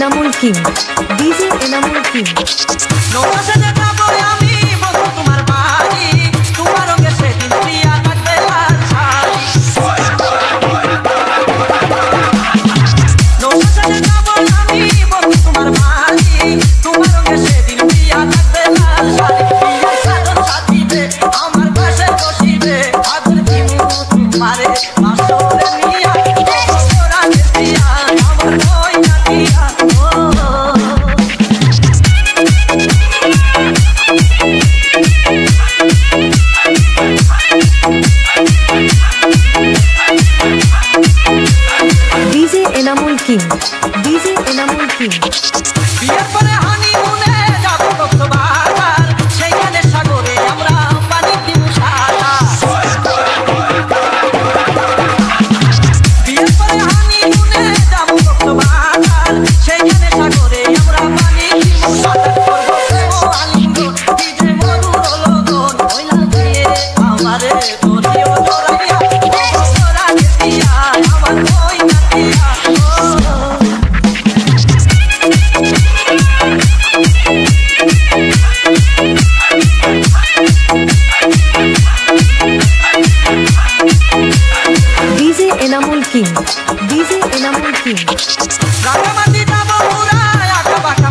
Enamul king, DJ Enamul king. DJ Enamul king, DJ Enamul king. বিয়ের পরে হানিমুনে যাব কক্সবাজার, সেইখানে সাগরে আমরা পানি দিব সারা। বিয়ের পরে হানিমুনে যাব কক্সবাজার, সেইখানে সাগরে আমরা পানি দিব সারা। করবো আলিঙ্গ ডিজে মধুর লগন, ওইলা দিয়ে আমারে ধরিও জড়াইয়া, তোরা দিয়া আমার কই নাতিয়া। DJ Enamul king, DJ Enamul king. Rangamati যাব পুরা আঁকা বাঁকা